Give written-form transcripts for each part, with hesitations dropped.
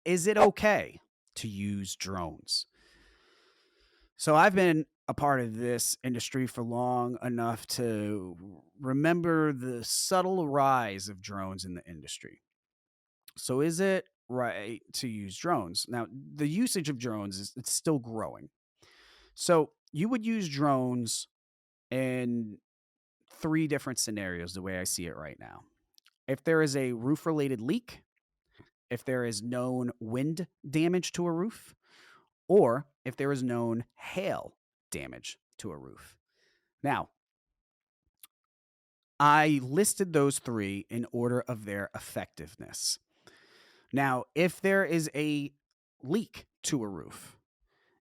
Is it okay to use drones? So I've been a part of this industry for long enough to remember the subtle rise of drones in the industry. So is it right to use drones? Now, the usage of drones is it's still growing. So you would use drones in three different scenarios the way I see it right now. If there is a roof related leak, if there is known wind damage to a roof, or if there is known hail damage to a roof. Now, I listed those three in order of their effectiveness. Now, if there is a leak to a roof,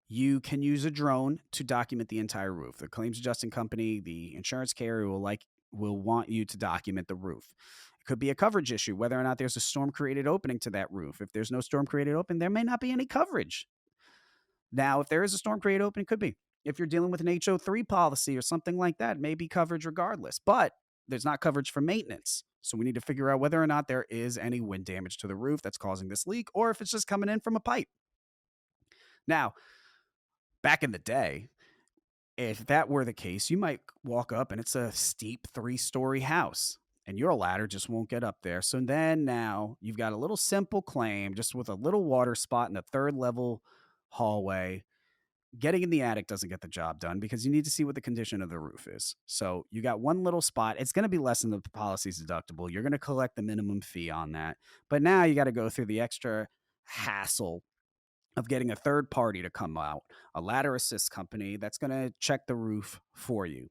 you can use a drone to document the entire roof. The claims adjusting company, the insurance carrier will want you to document the roof. It could be a coverage issue, whether or not there's a storm created opening to that roof. If there's no storm created opening, there may not be any coverage. Now, if there is a storm created opening, it could be. If you're dealing with an HO3 policy or something like that, it may be coverage regardless. But there's not coverage for maintenance. So we need to figure out whether or not there is any wind damage to the roof that's causing this leak, or if it's just coming in from a pipe. Now, back in the day, if that were the case, you might walk up and it's a steep 3-story house and your ladder just won't get up there. So then now you've got a little simple claim just with a little water spot in a third level hallway. Getting in the attic doesn't get the job done because you need to see what the condition of the roof is. So you got one little spot. It's going to be less than the policy's deductible. You're going to collect the minimum fee on that. But now you got to go through the extra hassle of getting a third party to come out, a ladder assist company that's going to check the roof for you.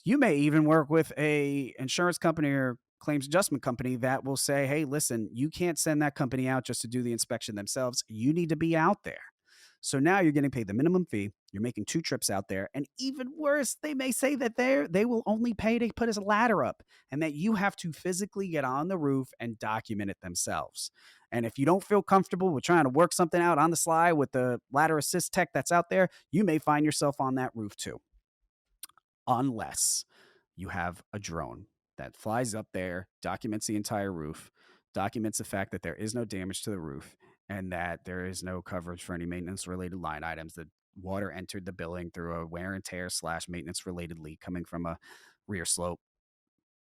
You may even work with a insurance company or claims adjustment company that will say, hey, listen, you can't send that company out just to do the inspection themselves. You need to be out there. So now you're getting paid the minimum fee. You're making 2 trips out there. And even worse, they may say that they will only pay to put a ladder up and that you have to physically get on the roof and document it themselves. And if you don't feel comfortable with trying to work something out on the sly with the ladder assist tech that's out there, you may find yourself on that roof too. Unless you have a drone that flies up there, documents the entire roof, documents the fact that there is no damage to the roof, and that there is no coverage for any maintenance related line items. The water entered the building through a wear and tear / maintenance related leak coming from a rear slope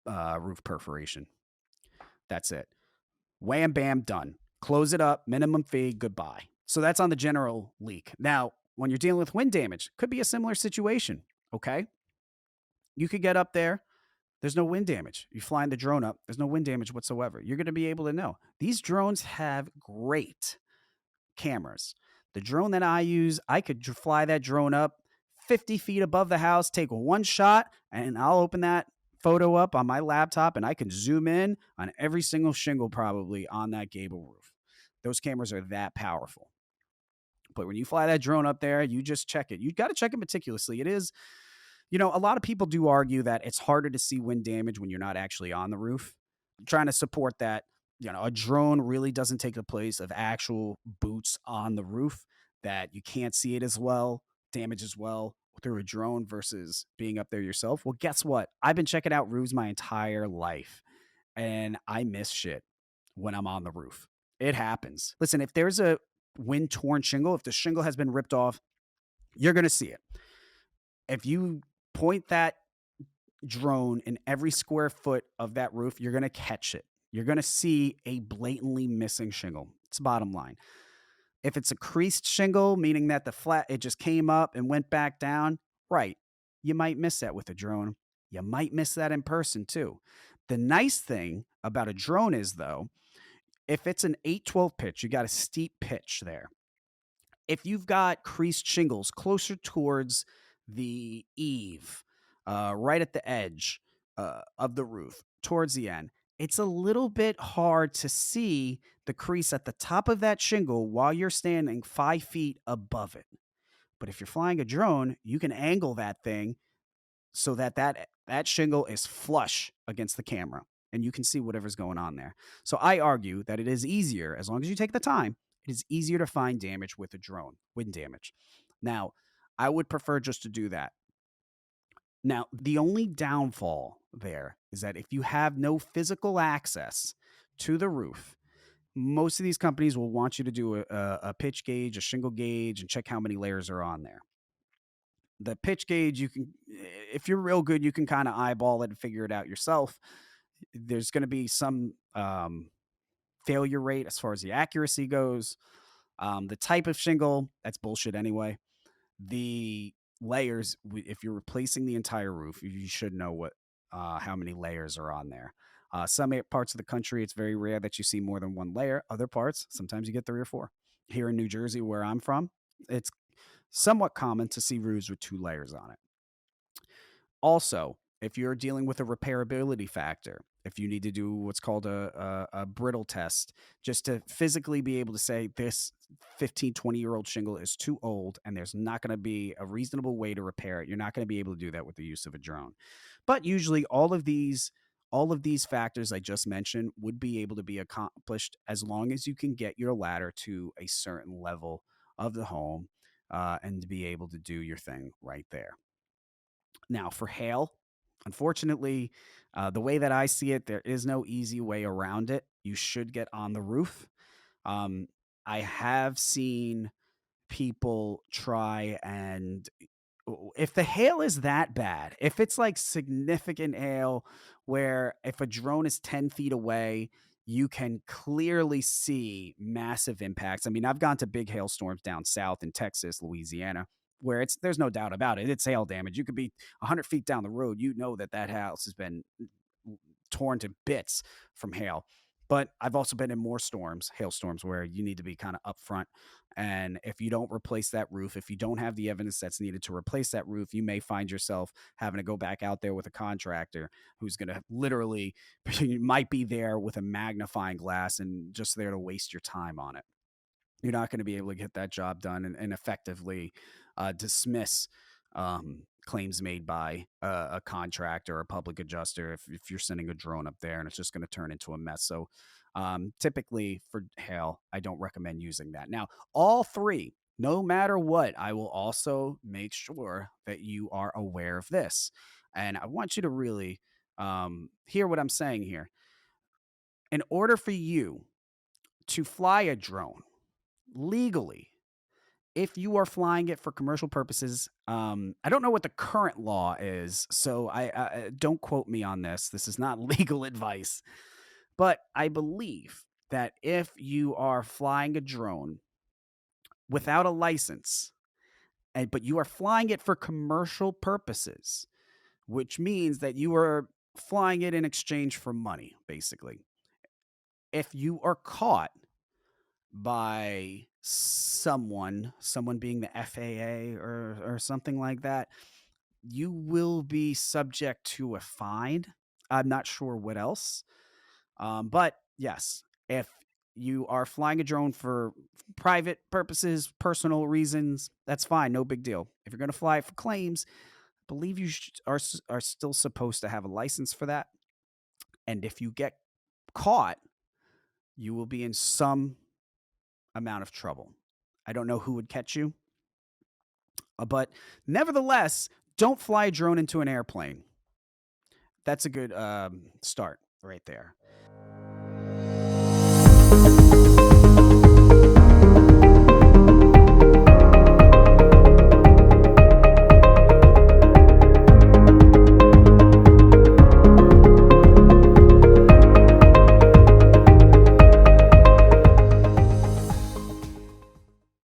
roof perforation. That's it. Wham, bam, done. Close it up, minimum fee, goodbye. So that's on the general leak. Now, when you're dealing with wind damage, could be a similar situation. Okay. You could get up there. There's no wind damage. You flying the drone up. There's no wind damage whatsoever. You're going to be able to know. These drones have great cameras. The drone that I use, I could fly that drone up 50 feet above the house, take one shot, and I'll open that photo up on my laptop and I can zoom in on every single shingle probably on that gable roof. Those cameras are that powerful. But when you fly that drone up there, you just check it. You got to check it meticulously. It is, a lot of people do argue that it's harder to see wind damage when you're not actually on the roof. I'm trying to support that, a drone really doesn't take the place of actual boots on the roof, that you can't see it as well, damage as well through a drone versus being up there yourself. Well, guess what? I've been checking out roofs my entire life and I miss shit when I'm on the roof. It happens. Listen, if there's a wind torn shingle, if the shingle has been ripped off, you're going to see it. If you point that drone in every square foot of that roof, you're going to catch it. You're going to see a blatantly missing shingle. It's bottom line. If it's a creased shingle, meaning that it just came up and went back down, right, you might miss that with a drone. You might miss that in person too. The nice thing about a drone is, though, if it's an 812 pitch, you got a steep pitch there. If you've got creased shingles closer towards the eave, right at the edge of the roof, towards the end, it's a little bit hard to see the crease at the top of that shingle while you're standing 5 feet above it. But if you're flying a drone, you can angle that thing so that shingle is flush against the camera and you can see whatever's going on there. So I argue that it is easier, as long as you take the time, it is easier to find damage with a drone, wind damage. Now, I would prefer just to do that. Now, the only downfall there is that if you have no physical access to the roof, Most of these companies will want you to do a pitch gauge, a shingle gauge, and check how many layers are on there. The pitch gauge, you can, if you're real good, you can kind of eyeball it and figure it out yourself. There's going to be some failure rate as far as the accuracy goes. The type of shingle, that's bullshit anyway. The layers, if you're replacing the entire roof, you should know what how many layers are on there. Some parts of the country, it's very rare that you see more than one layer. Other parts, sometimes you get 3 or 4. Here in New Jersey, where I'm from, it's somewhat common to see roofs with 2 layers on it. Also, if you're dealing with a repairability factor, if you need to do what's called a brittle test, just to physically be able to say this 15, 20-year-old shingle is too old and there's not going to be a reasonable way to repair it, you're not going to be able to do that with the use of a drone. But usually all of these factors I just mentioned would be able to be accomplished as long as you can get your ladder to a certain level of the home and to be able to do your thing right there. Now, for hail, unfortunately, the way that I see it, there is no easy way around it. You should get on the roof. Um, I have seen people try and if the hail is that bad, if it's like significant hail where if a drone is 10 feet away, you can clearly see massive impacts. I mean, I've gone to big hailstorms down south in Texas, Louisiana, where there's no doubt about it. It's hail damage. You could be 100 feet down the road. You know that house has been torn to bits from hail. But I've also been in more storms, hailstorms, where you need to be kind of upfront. And if you don't replace that roof, if you don't have the evidence that's needed to replace that roof, you may find yourself having to go back out there with a contractor who's going to literally, you might be there with a magnifying glass and just there to waste your time on it. You're not going to be able to get that job done and effectively dismiss claims made by a contractor or a public adjuster if you're sending a drone up there and it's just going to turn into a mess. So typically for hail, I don't recommend using that. Now, all three, no matter what, I will also make sure that you are aware of this. And I want you to really hear what I'm saying here. In order for you to fly a drone legally, if you are flying it for commercial purposes, I don't know what the current law is, so I don't quote me on this. This is not legal advice, but I believe that if you are flying a drone without a license, but you are flying it for commercial purposes, which means that you are flying it in exchange for money, basically. If you are caught by someone being the FAA or something like that, you will be subject to a fine. I'm not sure what else. But yes, if you are flying a drone for private purposes, personal reasons, that's fine. No big deal. If you're going to fly it for claims, I believe you are still supposed to have a license for that. And if you get caught, you will be in some amount of trouble. I don't know who would catch you, but nevertheless, don't fly a drone into an airplane. That's a good start right there.